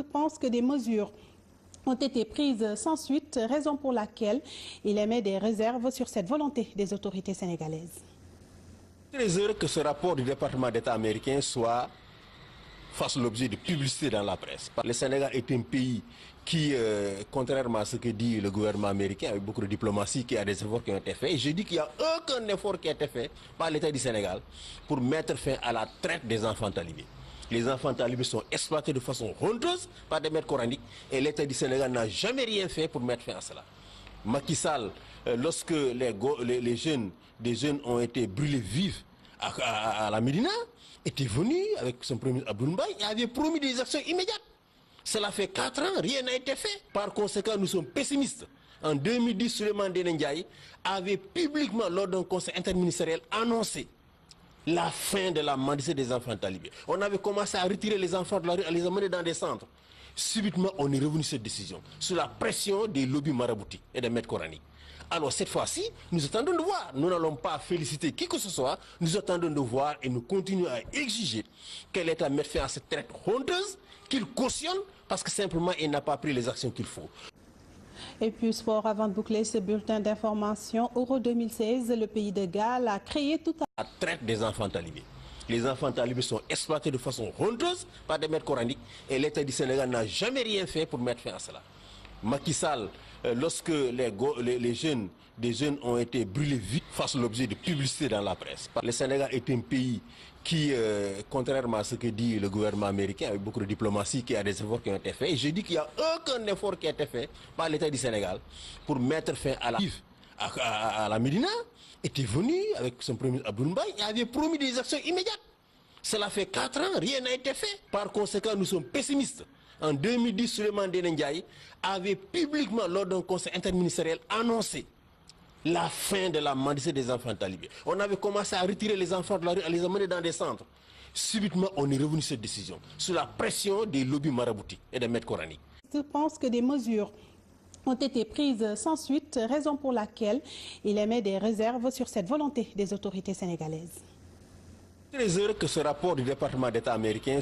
pense que des mesures ont été prises sans suite, raison pour laquelle il émet des réserves sur cette volonté des autorités sénégalaises. Très heureux que ce rapport du département d'État américain fasse l'objet de publicité dans la presse. Le Sénégal est un pays qui, contrairement à ce que dit le gouvernement américain, avec beaucoup de diplomatie, qui a des efforts qui ont été faits. Et je dis qu'il n'y a aucun effort qui a été fait par l'État du Sénégal pour mettre fin à la traite des enfants talibés. Les enfants talibés sont exploités de façon honteuse par des maîtres coraniques et l'État du Sénégal n'a jamais rien fait pour mettre fin à cela. Macky Sall, lorsque des jeunes ont été brûlés vifs à la Médina, était venu avec son premier Abdoul Mbaye et avait promis des actions immédiates. Cela fait 4 ans, rien n'a été fait. Par conséquent, nous sommes pessimistes. En 2010, Souleymane Ndéné Ndiaye avait publiquement, lors d'un conseil interministériel, annoncé la fin de la mendicité des enfants talibés. On avait commencé à retirer les enfants de la rue, à les amener dans des centres. Subitement, on est revenu sur cette décision, sous la pression des lobbies maraboutiques et des maîtres coraniques. Alors cette fois-ci, nous attendons de voir. Nous n'allons pas féliciter qui que ce soit. Nous attendons de voir et nous continuons à exiger que l'État mette fin à cette traite honteuse, qu'il cautionne, parce que simplement il n'a pas pris les actions qu'il faut. Et puis sport, avant de boucler ce bulletin d'information, Euro 2016, le pays de Galles a créé tout à... La traite des enfants talibés. Les enfants talibés sont exploités de façon honteuse par des maîtres coraniques et l'État du Sénégal n'a jamais rien fait pour mettre fin à cela. Macky Sall, lorsque des jeunes ont été brûlés vifs, fasse l'objet de publicité dans la presse. Le Sénégal est un pays qui, contrairement à ce que dit le gouvernement américain, avec beaucoup de diplomatie, qui a des efforts qui ont été faits. Et je dis qu'il n'y a aucun effort qui a été fait par l'État du Sénégal pour mettre fin à la Médina, était venu avec son premier Abdoul Mbaye et avait promis des actions immédiates. Cela fait 4 ans, rien n'a été fait. Par conséquent, nous sommes pessimistes. En 2010, Souleymane Ndéné Ndiaye avait publiquement, lors d'un conseil interministériel, annoncé la fin de la mendicité des enfants talibés. On avait commencé à retirer les enfants de la rue, à les amener dans des centres. Subitement, on est revenu sur cette décision, sous la pression des lobbies maraboutiques et des maîtres coraniques. Je pense que des mesures ont été prises sans suite, raison pour laquelle il émet des réserves sur cette volonté des autorités sénégalaises. Très heureux que ce rapport du département d'État américain